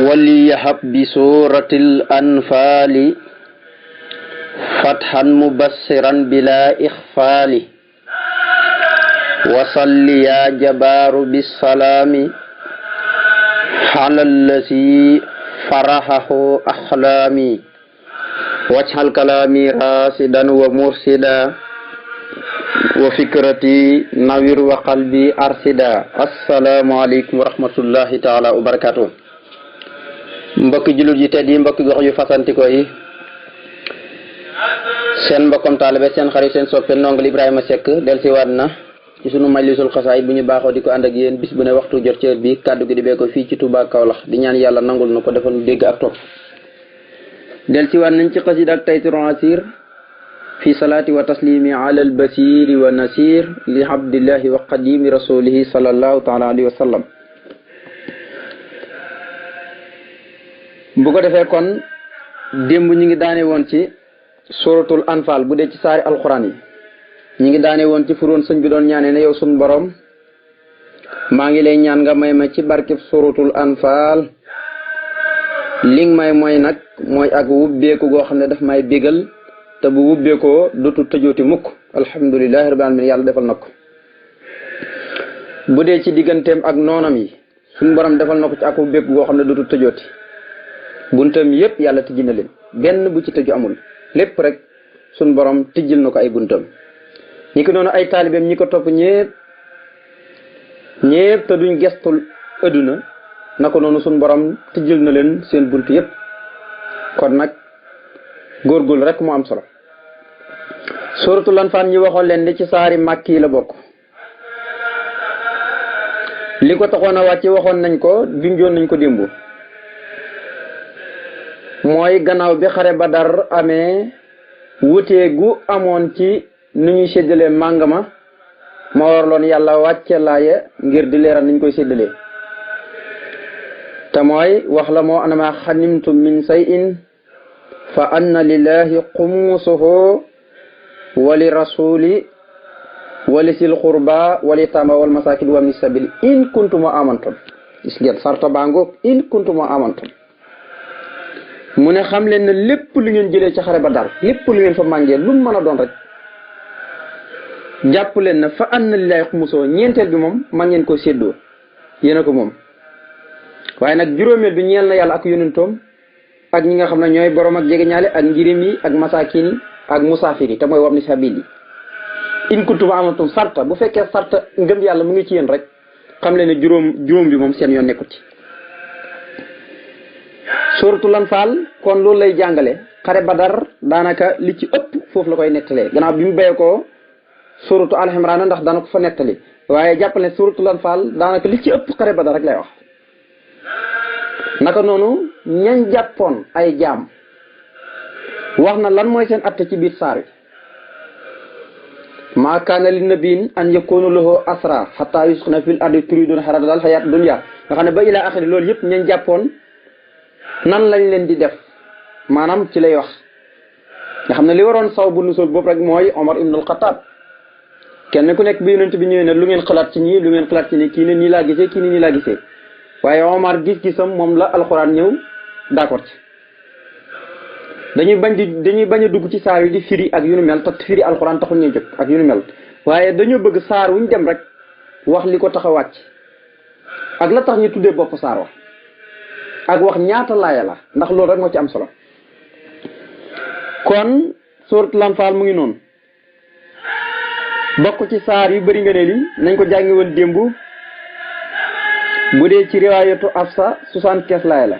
وليهب بسورة الأنفال فتحا مبصرا بلا إخفال وصل يا جبار بالسلام على الذي فرحه أحلامي واجعل كلامي راشدا ومرشدا وفكرتي نوير وقلبي أرشدا. السلام عليكم ورحمة الله تعالى وبركاته. mbokki jullit yi tedd yi mbokki gox yu fasanti ko yi seen mbokkam taalibe seen xarit seen soppe ndongal Ibrahima Seck dellusiwaat na ci sunu majlisul xasaay bu ñu baaxoo di ko ànd ak yéen bis bu ne waxtu jot ci heure bi kàddu gi di bee ko fii ci Touba Kaolack di ñaan yàlla nangul na ko defal nu dégg ak topp. dellusiwaat nañ ci xasida ak Taysiirul Asiir fi salaati wa taslimi ala al basiri wa nasir li abdillahi wa qadimi rasulihi sallallahu taala alayhi wa sallam. bu ko defee kon démb ñi ngi daane woon ci suratul anfal bu dee ci saari alquran yi ñi ngi daane woon ci furoon sëñ bi doon ñaanee ne yow sun borom maa ngi lay ñaan nga may ma ci barkeb suratul anfal li nga may mooy nag mooy ak wubbeeku goo xam ne daf may bégal te bu wubbeekoo dootu tëjooti mukk. alhamdulilahi rabbil alamin yàlla defal na ko. bu dee ci digganteem ak noonam yi suñ borom defal na ko ci ak wubbeeku goo xam ne dootu tëjooti buntam yépp yàlla tijji na leen benn bu ci tëju amul lépp rek suñ borom tijjil na ko ay buntam. ñi ko noonu ay taalibeem ñi ko topp ñépp te duñ gestul adduna na ko noonu suñ borom tijjil na leen seen bunt yépp. kon nag góorgóorlu rek mu am solo. suratul anfal ñi waxoon leen ni ci saari màkk yi la bokk. li ko taxoon a wàcc waxoon nañ ko junjoon nañ ko démb. mooy gannaaw bi xare Badar amee wutee gu amoon ci nu ñuy séddalee màng ma warloon yàlla wàcce laaye ngir di leeral niñ koy séddalee. te mooy wax la moo anama xanimtum min shay'in fa anna lillahi xumusuhu wali rasuli wali sil xurba wali tama wal masakin wa min sabil in kuntum amantum. gis ngeen sarta bangoog in kuntum amantum. mu ne xam leen ne lépp lu ngeen jëlee ci xare Badar lépp lu ngeen fa màngee lu mu mën a doon rek jàpp leen ne fa anna lillahi xumusoo ñeenteel bi moom man ngeen ko séddoo yéen a ko moom. waaye nag juróomeel bi ñeel na yàlla ak yonentoom ak ñi nga xam ne ñooy borom ak jegeñaale ak njirim yi ak masaakin yi ak musaafir yi te mooy wabni sabil yi. in kuntum amantum sarta bu fekkee sarta ngëm yàlla mu ngi ci yéen rek xam leen ne juróom bi moom seen yoon nekkuti. suratul anfal kon loolu lay jàngale xare Badar daanaka li ci ëpp foofu la koy nettalee gannaaw bi mu béyee ko suratu Al Imran ndax dana ko fa nettali waaye jàppal ne suratul anfal daanaka li ci ëpp xare Badar rek lay wax. naka noonu ñañ jàppoon ay jaam wax na lan mooy seen atte ci biir saar wi. maa kaana li nabiin an yakunu lahu asra hatta yusxina fil ardi turiduna haradal hayat dunya nga xam ne ba ila axiri loolu yëpp ñañ jàppoon nan lañ leen di def maanaam ci lay wax. nga xam ne li waroon saw bu nusul boobu rek mooy Omar ibn al-Khattab kenn ku nekk bi yonent bi ñëwee ne lu ngeen xalaat ci ñii lu ngeen xalaat ci nii kii ne nii laa gisee kii ne nii laa gisee waaye Omar gis-gisam moom la alxuraan ñëw d'accord ci. dañuy bañ a dugg ci saar yi di firi ak yu nu mel te firi alxuraan taxul ñuy jóg ak yu nu mel waaye dañoo bëgg saar wuñ dem rek wax li ko tax a wàcc ak la tax ñu tuddee bopp saar wax ak wax ñaata laaya la ndax loolu rek moo ci am solo. kon suratul anfal mu ngi noonu bokk ci saar yu bëri nga ne li nañ ko jàngi woon démb. bu dee ci riwaayatu Afsa 75 laaya la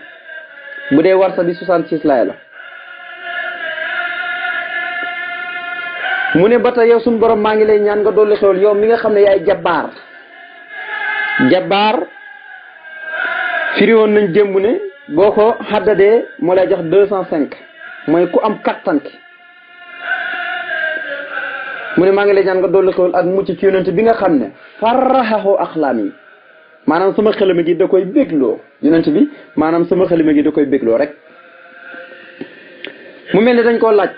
bu dee Warsa bi 66 laaya la. mu ne ba tey yow suñu borom maa ngi lay ñaan nga dolli xewal yow mi nga xam ne yaay jabbaar firi woon nañ démb ne boo ko xaddadee moo lay jox 205 mooy ku am kattan ki. mu ne maa ngi lay ñaan nga dolli xewal ak mucc ci yonent bi nga xam ne faraxahu axlaam yi maanaam sama xelima gi da koy bégloo yonent bi maanaam sama xelima gi da koy bégloo rek. mu mel ne dañ koo laaj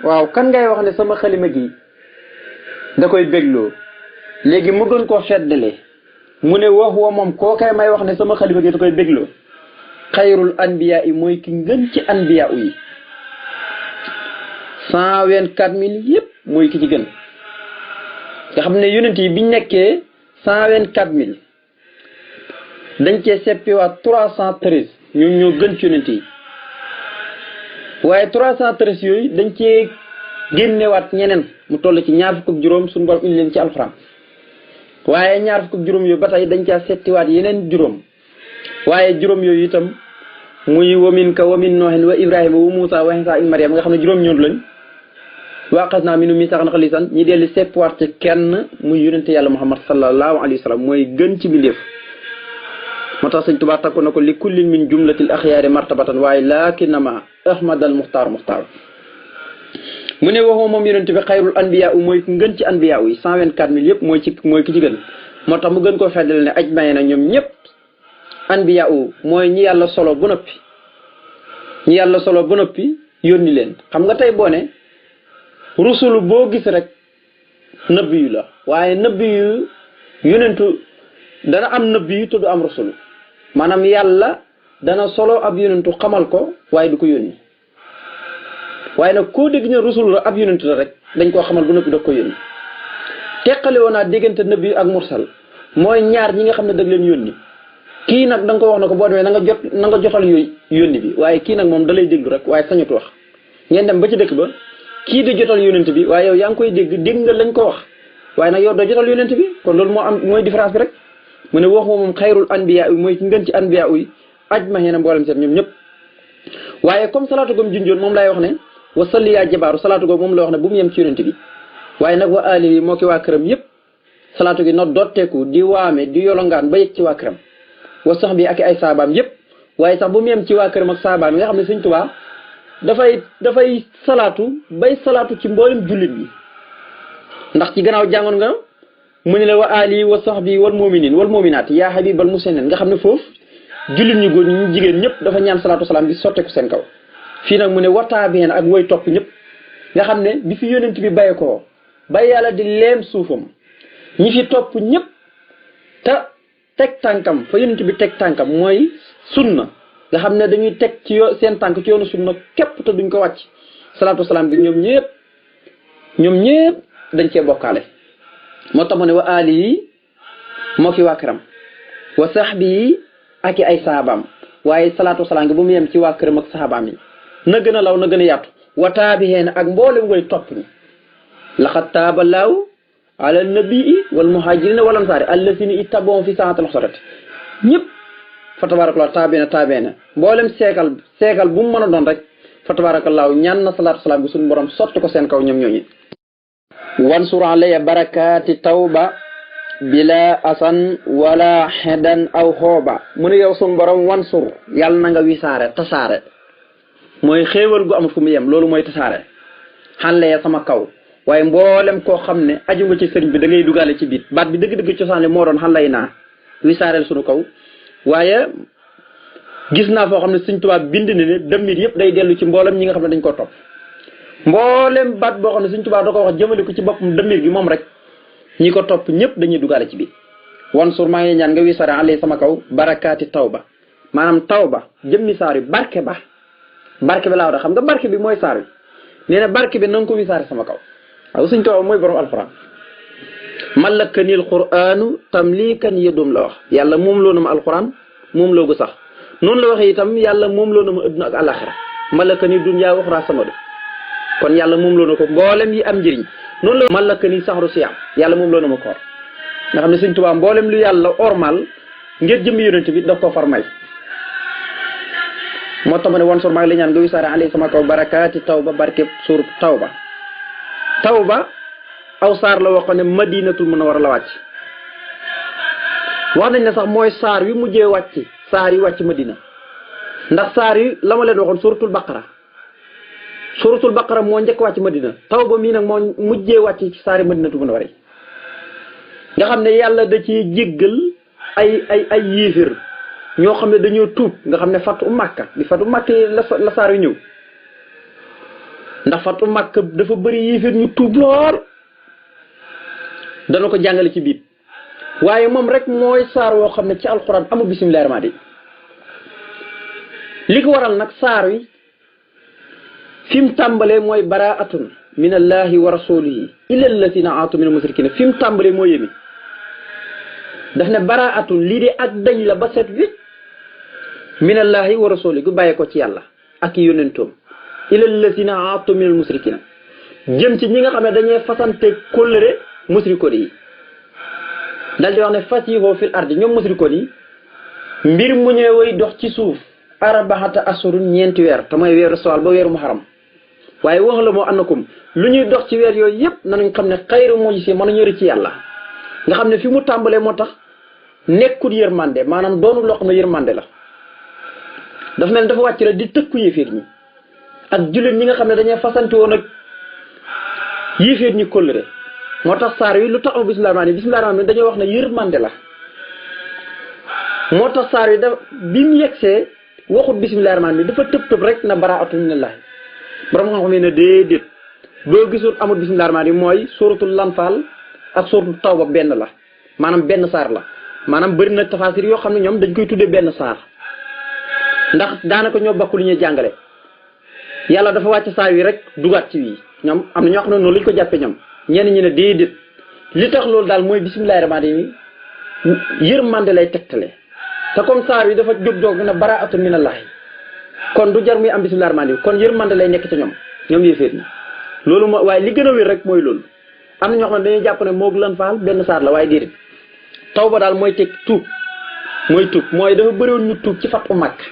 waaw kan ngay wax ne sama xelima gi da koy bégloo léegi mu doon koo feddale mu ne wax wa moom koo kay may wax ne sama xalifa gi da koy bégloo xayrul anbiya yi mooy ki ngën ci anbiya yi 124 000 yëpp mooy ki ci gën nga xam ne yonent yi biñ nekkee 124 000 dañ cee seppiwaat 313 ñoom ñoo gën ci yonent yi waaye 313 yooyu dañ cee génnewaat ñeneen mu toll ci ñaar fukk ak juróom suñu borom indi leen ci alxuraan waaye ñaar fukk ak juróom yooyu ba tey dañ caa settiwaat yeneen juróom waaye juróom yooyu itam muy wamin ka wamin nooxin wa ibrahima wa muusa wa isa in mariam nga xam ne juróom ñoom lañ waaqas naa minu misaaxan xalisan ñi delli seppiwaat ci kenn muy yonente yàlla muhammad sallallahu alayhi wa sallam mooy gën ci bindeef moo tax sëñ Tuubaa takku na ko li kullin min jumlatil axyaari martabatan waaye laakinama ahmad al muxtaar mu ne waxoo moom yonent bi xayrul anbiya mooy ku ngën ci anbiya yi 124 000 yëpp mooy ki ci gën moo tax mu gën koo feddal ne aj maye na ñoom ñëpp anbiya mooy ñi yàlla solo ba noppi yónni leen xam nga tey boo ne rusulu boo gis rek nëbbi yu la waaye nëbbi yu yonentu dana am nëbbi yu te du am rusulu maanaam yàlla dana solo ab yonentu xamal ko waaye du ko yónni waaye nag koo dégg ne rusul la ab yonent la rek dañ koo xamal bu noppi da ko yónni teqale woon naa diggante nabi ak mursal mooy ñaar ñi nga xam ne dag leen yónni kii nag da nga ko wax na ko boo demee na nga jotal yónni bi waaye kii nag moom da lay déglu rek waaye sañut wax ngeen dem ba ci dëkk ba kii di jotal yonent bi waaye yow yaa ngi koy dégg nga lañ ko wax waaye nag yow doo jotal yonent bi kon loolu mooy différence bi rek mu ne waxuma moom xayrul anbiya mooy ci ngën ci anbiya yi ajmahiina mboolem seen ñoom ñëpp waaye comme salaatu gom junjoon moom lay wax ne wa salli yaa jabaaru salaatu googu moom la wax ne bu mu yem ci yonent bi waaye nag wa alihi moo ki waa këram yëpp salaatu gi no dotteeku di waame di yolongaan ba yëg ci waa këram wa sax bi ak ay saabaam yëpp waaye sax bu mu yem ci waa këram ak saabaam yi nga xam ne Sëñ Tuubaa dafay salaatu bay salaatu ci mboolem jullit bi ndax ci gannaaw jàngoon nga mu ne la wa alihi wa sax bi wal muminin wal muminaat yaa habibal muslimin nga xam ne foofu jullit ñu góor ñu jigéen ñëpp dafa ñaan salaatu salaam bi sotteeku seen kaw fii nag mu ne wataabeen ak woy topp ñëpp nga xam ne bi fi yonent bi baye koo ba yàlla di leem suufam ñi fi topp ñëpp te teg tànkam fa yonent bi teg tànkam mooy sunna nga xam ne dañuy teg ci seen tànk ci yoonu sunna képp te duñ ko wàcc salaatu salaam bi ñoom ñëpp dañ cee bokkaale moo tax mu ne wa ali yi moo ki waa këram wa sahbi yi ak i ay saabaam waaye salaatu salaam gi bu mu yem ci waa këram ak saabaam yi na gën a law na gën a yaatu wa taabiheen ak mboolem way topp ñi laqad taaba laahu ala nabii wal muhajirina wal ansaari allazina ittaba'u fi sa'atil usrati ñëpp fa tabarakallahu taabeena mboolem seekal bu mu mën a doon rek fa tabarakallahu ñaan na salaatu salaam gi suñu borom sotti ko seen kaw ñoom ñooñu wansur alayya barakaati tawba bila asan wala xedan aw xooba mu ne yow suñu borom wansur yàlla na nga wisaare tasaare mooy xéewal gu amul fu mu yem loolu mooy tasaare xàlle ya sama kaw waaye mboolem koo xam ne aju nga ci sëriñ bi da ngay dugaale ci biir baat bi dëgg-dëgg cosaanle moo doon xàllay naa wisaareel sunu kaw waaye gis naa foo xam ne Sëriñ Tuubaa bind ne dëmmit yëpp day dellu ci mboolem ñi nga xam ne dañ ko topp mboolem baat boo xam ne Sëriñ Tuubaa da ko wax jëmale ko ci boppam dëmmit gi moom rek ñi ko topp ñëpp dañuy dugaale ci biir wansur maa ngi ñaan nga wisaare xàlle sama kaw barakaati tawba maanaam tawba jëmmi saar yu barke ba laa wax xam nga barke bi mooy saar wi nee na barke bi na nga ko wisaare sama kaw waaw Sëñ Tuubaa mooy borom alxuraan malakanil quraanu tamlikan yëdum la wax yàlla moom loo na ma alxuraan moom loo gu sax noonu la waxee itam yàlla moom loo na ma adduna ak àllaxira malakani dunya waxuraa sama do kon yàlla moom loo na ko mboolem yi am njëriñ noonu la malakani saxru siyaam yàlla moom loo na ma koor nga xam ne Sëñ Tuubaa mboolem lu yàlla ormal ngir jëmmi yonent bi daf ko far may moo tax ma ne wansur maa ngi la ñaan nga wisaare alay sama kaw barakaati tawba barke suur tawba aw saar la waxoon ne madinatul munawwara la wàcc wax nañ ne sax mooy saar wi mujjee wàcc saar yi wàcc madina ndax saar yi la ma leen waxoon suratul baqara moo njëkk wàcc madina tawba mii nag moo mujjee wàcc ci saar yi madinatul munawwara nga xam ne yàlla da ci jéggal ay yéefir ñoo xam ne dañoo tuub nga xam ne fatu màkka bi fatu màkka la saar yu ñëw ndax fatu màkka dafa bëri yéefir ñu tuub lool dana ko jàngale ci biir waaye moom rek mooy saar woo xam ne ci alquran amul bismillahi rahmaani li ko waral nag saar wi fi mu tàmbalee mooy baraatun min allahi wa rasulihi illa allazina aatu min almusrikina fi mu tàmbalee moo yémi daf ne baraatun lii de ak dañ la ba set wi min allahi wa rasulihi gu bàyyee ko ci yàlla ak yónentoom illa allazina aatu min almusrikina jëm ci ñi nga xam ne dañuy fasante kóllëre musrikoon yi dal di wax ne fasihoo fil ardi ñoom musrikoon yi mbir mu ñëwee dox ci suuf arbaxata asurun ñeenti weer te mooy weeru sawal ba weeru muharram waaye wax la moo annakum lu ñuy dox ci weer yooyu yëpp nanuñ xam ne xayru moo si mën a ñëri ci yàlla nga xam ne fi mu tàmbalee moo tax nekkul yërmande maanaam doonu loo xam ne yërmande la dafa mel dafa wàcc la di tëkku yéeféer ñi ak jullit ñi nga xam ne dañuy fasante woon ak yéeféer ñi kóllëre moo tax saar wi lu tax am bismillaahi rahmaani dañoo wax ne yërmande la moo tax saar wi da bi mu yegsee waxut bismillaahi rahmaani dafa tëb rek na baraatun minallaahi borom xam-xam yi ne déedéet boo gisul amul bismillaahi rahmaani mooy suratul lanfaal ak suratul tawba benn la maanaam benn saar la maanaam bëri na tafaasir yoo xam ne ñoom dañ koy tuddee benn saar ndax daanaka ñoo bokk lu ñuy jàngale yàlla dafa wàcc saar wi rek dugaat ci wii ñoom am na ñoo xam ne noonu lañ ko jàppee ñoom ñenn ñi ne déedéet li tax loolu daal mooy bismillaahi rahmaani rahim yërmande lay tegtale te comme saar wi dafa jóg ne baraatun minallaahi kon du jar muy am bismillaahi rahmaani rahim kon yërmande lay nekk ci ñoom yéeféer ñi loolu moo waaye li gën a wér rek mooy loolu am na ñoo xam ne dañuy jàpp ne moog lan faal benn saar la waaye déedéet tawba daal mooy teg tuub mooy dafa bëriwoon ñu tuub ci fatu Makka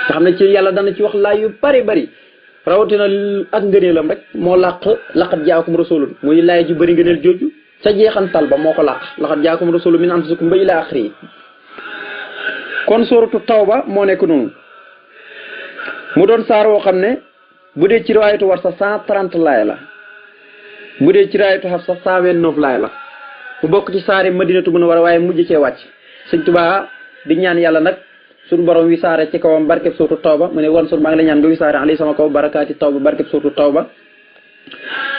nga xam ne ci yàlla dana ci wax laay yu bari rawatina ak ngëneelam rek moo laqat jaakum rasulun muy laay ju bëri ngëneel jooju sa jeexantal ba moo ko laqat jaakum rasulun min anfusikum ba ila axiri kon suratu tawba moo nekk noonu mu doon saar woo xam ne bu dee ci riwaayatu war sa 130 laay la bu dee ci riwaayatu xaf sa 129 laay la mu bokk ci saari madinatu munawwara waaye mujj cee wàcc sëñ Tuubaa di ñaan yàlla nag suñu borom wisaare ci kawam barkeb suratu tawba mu ne wan sun maa ngi la ñaan nga wisaare alayhi sama kaw barakaati tawba barkeb suratu tawba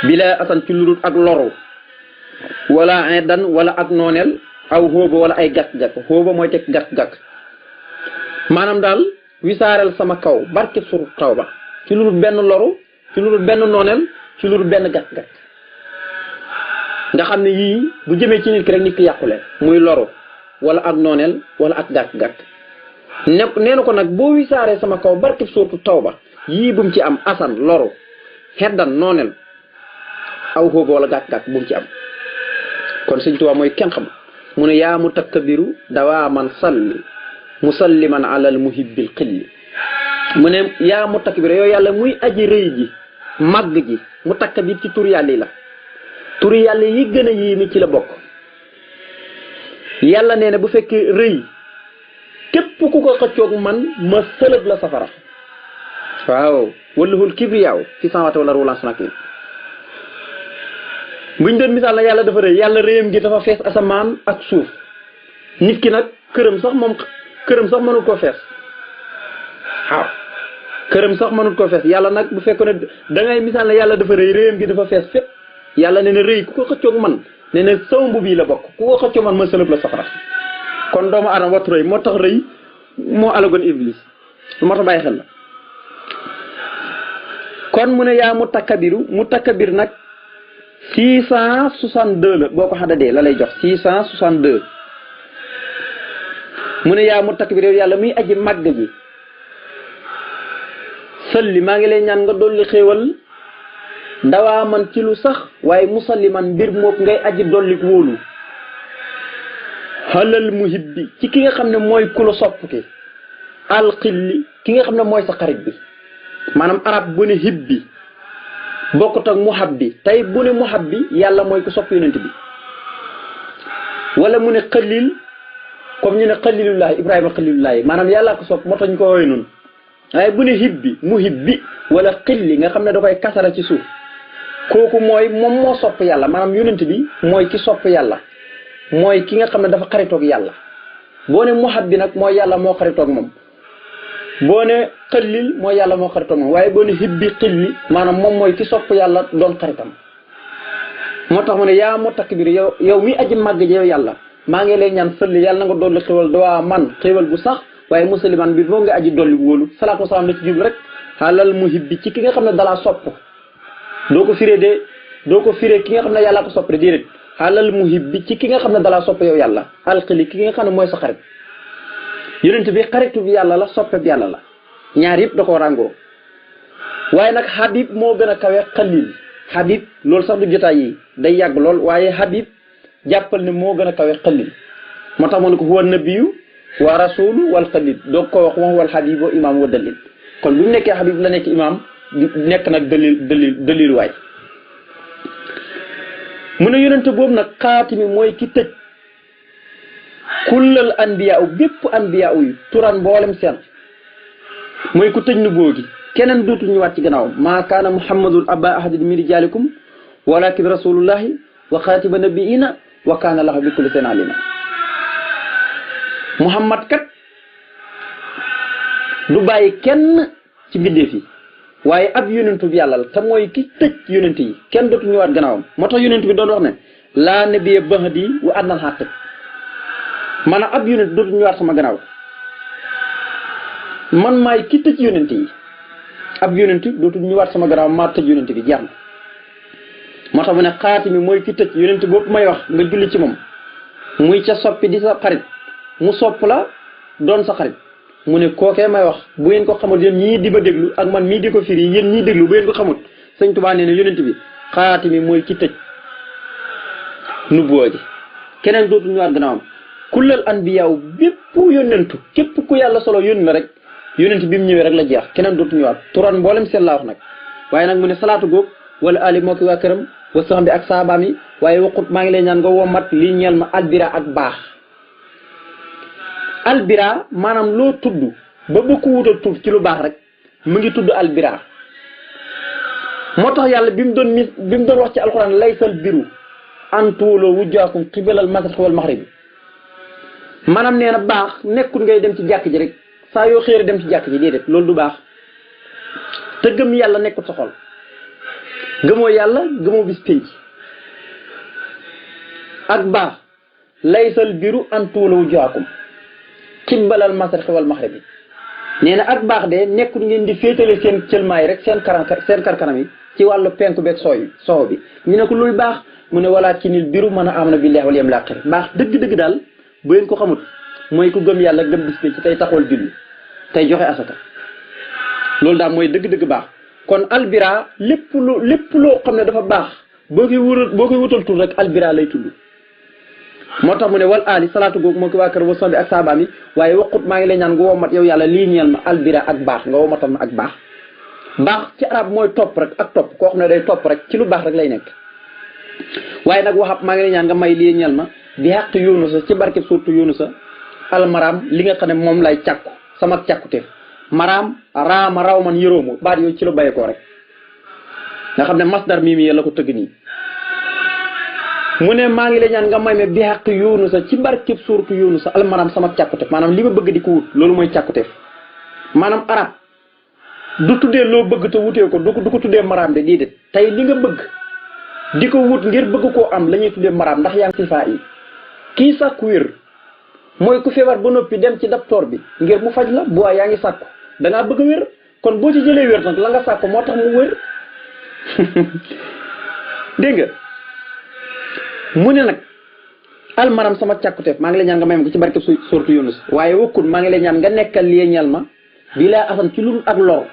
bila asan ci lurut ak loru wala edan wala ak nooneel aw xóoba wala ay gàkk-gàkk xóoba mooy teg gàkk-gàkk maanaam daal wisaareel sama kaw barkeb suratu tawba ci lurut benn loru ci lurut benn nooneel ci lurut benn gàkk-gàkk nga xam ne yii bu jëmee ci nit ki rek nit ki yàqule muy loru wala ak nooneel wala ak gàkk-gàkk nee na ko nag boo wisaaree sama kaw barkeb suratu tawba yii bu mu ci am asan loru xeddan nooneel aw xóoba wala gàkk-gàkk bu mu ci am kon Sëñ Tuubaa mooy kenn xam mu ne yaa mutakabbiru dawaaman salli musalliman alal muhibbil xilli mu ne yaa mutakabbiru yow yàlla muy aji rëy ji màgg ji mutakabbir ci tur yàlla yi la tur yàlla yi gën a yéeme ci la bokk yàlla nee na bu fekkee rëy képp ku ko xëccoog man ma sëlëb la safara waaw wallahul kibriyaaw fi samawati wala rulan sanak buñ doon misaal na yàlla dafa rëy yàlla rëyam gi dafa fees asamaan ak suuf nit ki nag këram sax mënut koo fees waaw këram sax mënut koo fees yàlla nag bu fekkoon ne da ngay misaal na yàlla dafa rëy rëyam gi dafa fees fépp yàlla nee na rëy ku ko xëccoog man nee na sama mbubb yi la bokk ku ko xëccoog man ma sëlëb la safara kon doomu aadama wattu rëy moo tax rëy moo alagoon iblis moo tax bàyyi xel la kon mu ne yaa mutakabir nag 662 la boo ko xadadee la lay jox 662 mu ne yaa mutakabir yow yàlla muy aji màgg ji sëlli maa ngi lay ñaan nga dolli xéewal dawaa man ci lu sax waaye musalliman mbir moom ngay aji dolli wóolu xalal muhibbi ci ki nga xam ne mooy ku la sopp ki alxilli ki nga xam ne mooy sa xarit bi maanaam arab bu ne hibbi bokkut ak muhabbi tey bu ne muhabbi yàlla mooy ku sopp yonent bi wala mu ne xalil comme ñu ne xalilullahi ibrahima xalilullahi maanaam yàllaa ko sopp moo tax ñu ko woowee noonu waaye bu ne hibbi muhibbi wala xilli nga xam ne da koy kasara ci suuf kooku mooy moom moo sopp yàlla maanaam yonent bi mooy ki sopp yàlla mooy ki nga xam ne dafa xaritoog yàlla boo ne muhabbi nag mooy yàlla moo xaritoog moom boo ne xëllil mooy yàlla moo xaritoog moom waaye boo ne hibbi xilli maanaam moom mooy ki sopp yàlla doon xaritam moo tax mu ne yaa mu takk biir yow mi aji màgg ji yow yàlla maa ngi lay ñaan sëlli yàlla na nga dolli xéwal dawaa man xéwal bu sax waaye musaliman bi moo nga aji dolli wóolu salaatu wasalaam la ci jublu rek xaalal muhibbi ci ki nga xam ne dalaa sopp doo ko firee ki nga xam ne yàllaa ko sopp de déedéet xaalal muhibbi ci ki nga xam ne dalaa sopp yow yàlla alxili ki nga xam ne mooy sa xarit yonent bi xaritu bi yàlla la soppe bi yàlla la ñaar yëpp da koo ràngoo waaye nag habib moo gën a kawe xalil habib loolu sax du jotaay yi day yàgg lool waaye habib jàppal ne moo gën a kawe xalil moo tax moo ne ko huwa nabiyu wa rasulu wal xalil doog ko wax wal habib wa imam wa dalil kon bu nekkee habib la nekk imam nekk nag dalil waay mu ne yonent boobu nag xaatimi mooy ki tëj kullal anbiya bépp anbiya yi turan mboolem seen mooy ku tëj nu boogi keneen dootu ñëwaat ci gannaaw maa kaana muhammadun aba ahadin min rijalikum walakin rasulullahi wa xaatiba nabiina wa kaana lahu bi kulli shay'in alima muhammad kat du bàyyi kenn ci mbindeef yi waaye ab yonentu bi yàlla la te mooy ki tëj yonent yi kenn dootu ñëwaat gannaawam moo tax yonent bi doon wax ne laa nabiyya ba'di wa ana al-haqq maanaam ab yonent dootu ñëwaat sama gannaaw man maay ki tëj yonent yi ab yonent dootu ñëwaat sama gannaaw maa tëj yonent bi jeex na moo tax mu ne xaati mi mooy ki tëj yonent boobu may wax nga julli ci moom muy ca soppi di sa xarit mu sopp la doon sa xarit mu ne kookee may wax bu ngeen ko xamul yéen ñii di ba déglu ak man mii di ko firi yéen ñii déglu bu ngeen ko xamul sëñ Tuubaa nee na yonent bi xaati mi mooy ki tëj nubuwa ji keneen dootu ñëwaat gannaawam kullal anbiyaaw bépp yónnentu képp ku yàlla solo yónni la rek yónnent bi mu ñëwee rek la jeex keneen dootu ñëwaat turan mboolem seen laa wax nag waaye nag mu ne salaatu góog wala ali moo ki waa këram wa saxam bi ak saabaam yi waaye waqut maa ngi lay ñaan nga womat lii ñeel ma albira ak baax albira maanaam loo tudd ba bëgg ko wutal tur ci lu baax rek mu ngi tudd albira moo tax yàlla bi mu doon wax ci alxuraan laysal biru an tuwaloo wujjaakum qibalal mashriqi wal maghribi maanaam nee na baax nekkul ngay dem ci jàkk ji rek saa yoo xëyee dem ci jàkk ji déedéet loolu du baax te gëm yàlla nekkul sa xol gëmoo yàlla gëmoo bis pénc ak baax laysal biru an tuwaloo wujjaakum qibalal mashriqi wal maghribi nee na ak baax de nekkul ngeen di féetale seen cëlmaay rek seen karkanam yi ci wàllu penku beeg soow bi ñu ne ko luy baax mu ne walaakinil biru man amana billahi wal yawmil aaxir baax dëgg-dëgg daal bu ngeen ko xamut mooy ku gëm yàlla gëm bis bi ci tey taxawal julli tey joxe asaka loolu daal mooy dëgg-dëgg baax kon albira lépp loo xam ne dafa baax boo koy wutal tur rek albira lay tudd moo tax mu ne wal ali salaatu googu moo ko waa kër wason bi ak saabaam yi waaye waqut maa ngi lay ñaan nga womat yow yàlla lii ñeel ma albira ak baax nga womatal ma ak baax baax ci arab mooy topp rek ak topp koo xam ne day topp rek ci lu baax rek lay nekk waaye nag waxab maa ngi lay ñaan nga may lii ñeel ma bi xaq Yunusa ci barkeb surtout Yunusa almaraam li nga xam ne moom lay càkku sama càkkuteef maraam raama raw man yëróomu baat yooyu ci lu bàyyi koo rek nga xam ne masdar mii yàlla ko tëgg nii mu ne maa ngi lay ñaan nga may me bi xaq Yunusa ci barkeb surtout Yunusa almaraam sama càkkuteef maanaam li ma bëgg di ko wut loolu mooy càkkuteef maanaam arab du tuddee loo bëgg te wutee ko du ko tuddee maraam de déedéet tey li nga bëgg di ko wut ngir bëgg koo am la ñuy tuddee maraam ndax yaa ngi sifaa yi kii sàkku wér mooy ku feebar ba noppi dem ci docteur bi ngir mu faj la bu yaa ngi sàkku dangaa bëgg a wér kon boo ci jëlee wér nag la nga sàkku moo tax mu wér dégg nga mu ne nag almaram sama càkkuteef maa ngi lay ñaan nga may ma ko ci barke sortu Yunus waaye wokkut maa ngi lay ñaan nga nekkal lii ñal ma bi laa asan ci lul ak loru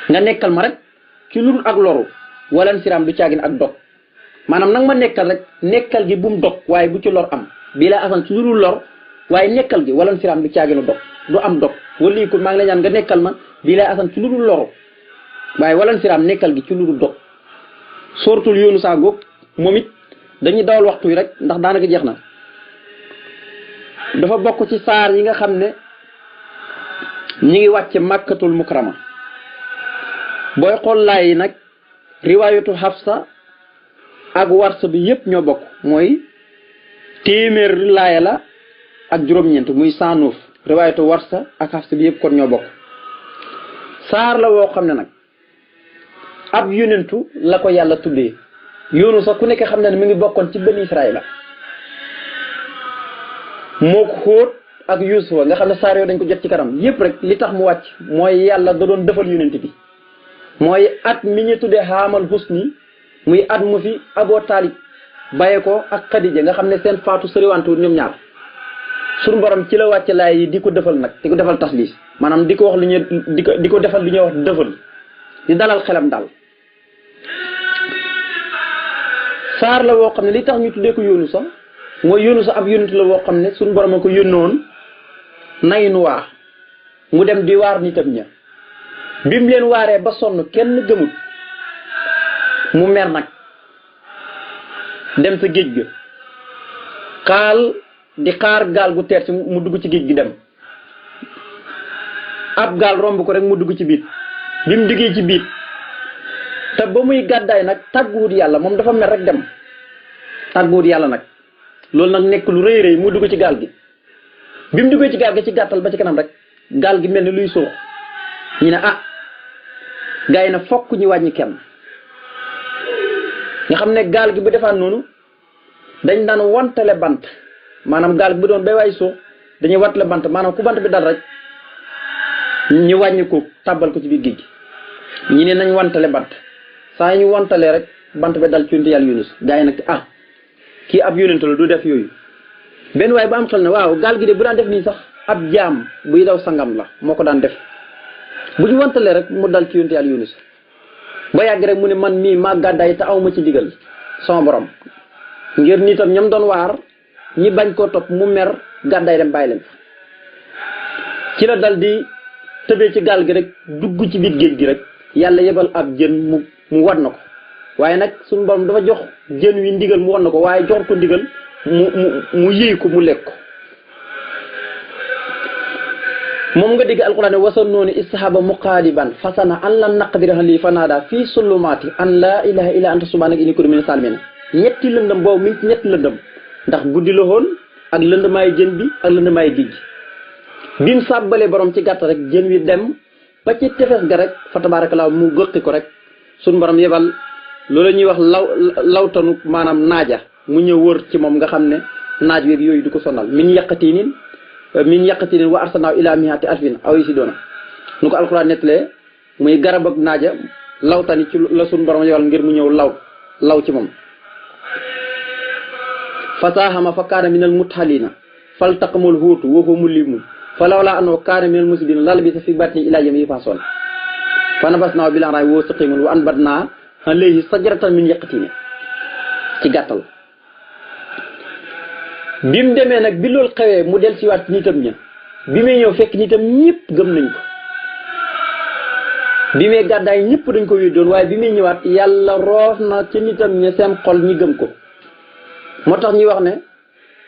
nga nekkal ma rek ci lul ak loru walan siram du caagin ak dog maanaam nag ma nekkal rek nekkal gi bu mu dog waaye bu ci lor am bii laa asan ci lu dul lor waaye nekkal gi walan siram du caaginu dog du am dog wali ko maa ngi la ñaan nga nekkal ma bii laa asan ci lu dul loru waaye walan siram nekkal gi ci lu dul dog sortul yoonu saa góog moom it dañuy dawal waxtu yi rek ndax daanaka jeex na dafa bokk ci saar yi nga xam ne ñi ngi wàcce màkkatul mukarama booy xool laay yi nag riwaayatu Hafsa ak warsa bi yëpp ñoo bokk mooy téeméer laaya la ak juróom-ñeent muy 109 riwaayatu warsa ak Hafsa bi yëpp kon ñoo bokk saar la woo xam ne nag ab yonentu la ko yàlla tuddee yoonu sax ku nekk xam na ne mi ngi bokkoon ci bani Israël moo ko xóot ak Yuusufa nga xam ne saar yoo dañ ko jot ci kanam yëpp rek li tax mu wàcc mooy yàlla da doon defal yonent bi mooy at mi ñu tuddee xaamal husni muy at mu fi Abu Taalib bàyyee ko ak Xadija nga xam ne seen faatu sëriwantuwul ñoom ñaar suñu borom ci la wàcce laay yi di ko defal nag di ko defal tasliis maanaam di ko wax lu ñuy di ko defal lu ñuy wax defal di dalal xelam daal saar la woo xam ne li tax ñu tuddee ko yoonu sax mooy yoonu sax ab yonent la woo xam ne suñu borom a ko yónnoon nayin waa mu dem di waar nitam ña bi mu leen waaree ba sonn kenn gëmut mu mer nag dem sa géej ga xaal di xaar gaal gu teer ci mu dugg ci géej gi dem ab gaal romb ko rek mu dugg ci biit bi mu duggee ci biit te ba muy gàddaay nag tàgguwut yàlla moom dafa mer rek dem tàgguwut yàlla nag loolu nag nekk lu rëy rëy mu dugg ci gaal gi bi mu duggee ci gaal gi ci gàttal ba ci kanam rek gaal gi mel ni luy suux ñu ne ah gars yi na fokk ñu wàññi kenn nga xam ne gaal gi bu defaan noonu dañ daan wantale bant maanaam gaal gi bu doon bay waay suux dañuy wantale bant maanaam ku bant bi dal rek ñu wàññi ko tàbbal ko ci biir géej gi ñu ne nañ wantale bant saa ñu wantalee rek bant bi dal ci yonent yàlla Yunus gars yi nag ah kii ab yonent la du def yooyu benn waaye ba am xel ne waaw gaal gi de bu daan def nii sax ab jaam buy daw sangam la moo ko daan def bu ñu wantalee rek mu dal ci yonent yàlla Yunus ba yàgg rek mu ne man mii maa gàddaay te aw ma ci digal sama borom ngir nitam ñam doon waar ñi bañ koo topp mu mer gàddaay dem bàyyi leen ci la dal di tëbee ci gaal gi rek dugg ci biir géej gi rek yàlla yebal ab jën mu war na ko waaye nag suñu borom dafa jox jën wi ndigal mu war na ko waaye jox ko ndigal mu yëy ko mu lekk ko moom nga dégg alquran ne wasan noonu istahaba muqaaliban fasana an lan naqdira li fanaada fii sulumaati an laa ilaha illa anta subhanaka inni kuntu mina saalimiin ñetti lëndëm boobu mi ngi ci ñetti lëndëm ndax guddi la woon ak lëndëmaayu jën bi ak lëndëmaayu géej gi bi mu sàbbalee borom ci gàtt rek jën wi dem ba ci tefes ga rek fa tabaarakallaa mu gëqi ko rek suñu borom yebal loolu ñuy wax lawtanu maanaam naaja mu ñëw wër ci moom nga xam ne naaj wi yooyu du ko sonal min yaqatinin wa arsalnaahu ilaa mi'ati alfin aw yaziiduuna nu ko alxuraan nettalee muy garab ak naaja lawtani ci la suñu borom yebal ngir mu ñëw law ci moom fasaahama fa kaana minal mudhaliina faltaqamul huutu wa huwa muliimun falawlaa annahu kaana minal musbihina lalabisa fii batnihi ilaa yawmi yub'asuun fa nabasnaahu bil araa'i wa huwa saqiimun wa anbatnaa alayhi sajaratan min yaqtiin ci gàttal. bi mu demee nag bi loolu xewee mu del siwaat ci nitam ña bi muy ñëw fekk nitam ñëpp gëm nañ ko bi muy gàddaay ñëpp dañ ko weddoon waaye bi muy ñëwaat yàlla roof na ci nitam ña seen xol ñi gëm ko moo tax ñuy wax ne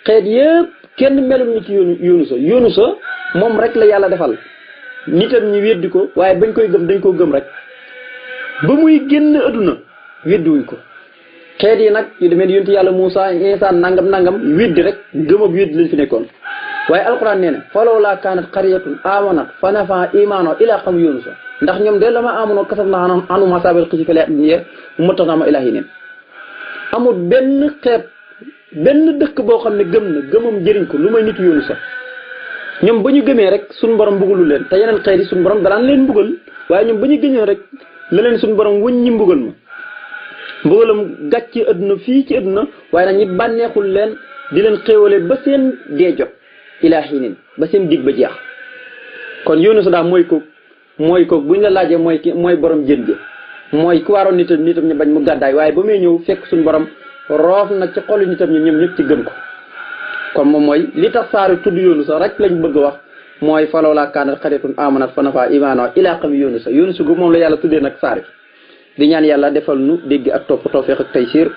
xeet yëpp kenn melum ni ci yoonu sa moom rek la yàlla defal nitam ñi weddi ko waaye bañ koy gëm dañ koo gëm rek ba muy génn adduna weddiwuñ ko xeet yi nag yu demee yonent yàlla Muusa Iisaa nangam weddi rek gëm ak weddi lañ fi nekkoon waaye alquran nee na falawlaa kaanat qaryatun aamanat fa nafa'a iimaanuhaa illaa qawma Yuunus ndax ñoom de la ma amoon kasafnaa anhum azaabal xizyi fil hayaatid dunyaa wa mata'naahum ilaa hiin amul benn xeet benn dëkk boo xam ne gëmam jëriñ ko lu may nitu Yuunus ñoom ba ñu gëmee rek suñu borom mbugalu leen te yeneen xeet yi suñu borom danaan leen mbugal waaye ñoom ba ñu gëñoo rek la leen suñu borom wëñ ñi mbugal ma mbugalam gàcc ci àdduna fii ci àdduna waaye nag ñi bànneexul leen di leen xéewale ba seen dee jot ilaa hiinin ba seen dig ba jeex kon Yuunus daal mooy ko buñ la laajee mooy borom jën ja mooy ku waaroon nitam ñu bañ mu gàddaay waaye ba muy ñëw fekk suñu borom roof na ci xolu nitam ñi ñoom ñëpp ci gëm ko kon moom mooy li tax saari tudd Yuunus rek lañ bëgg a wax mooy falawlaa kaanat qaryatun aamanat fa nafa'a iimaanuhaa illaa qawma Yuunus gu moom la yàlla tuddee nag saari di ñaan yàlla defal nu dégg ak topp tawfiq ak taysiir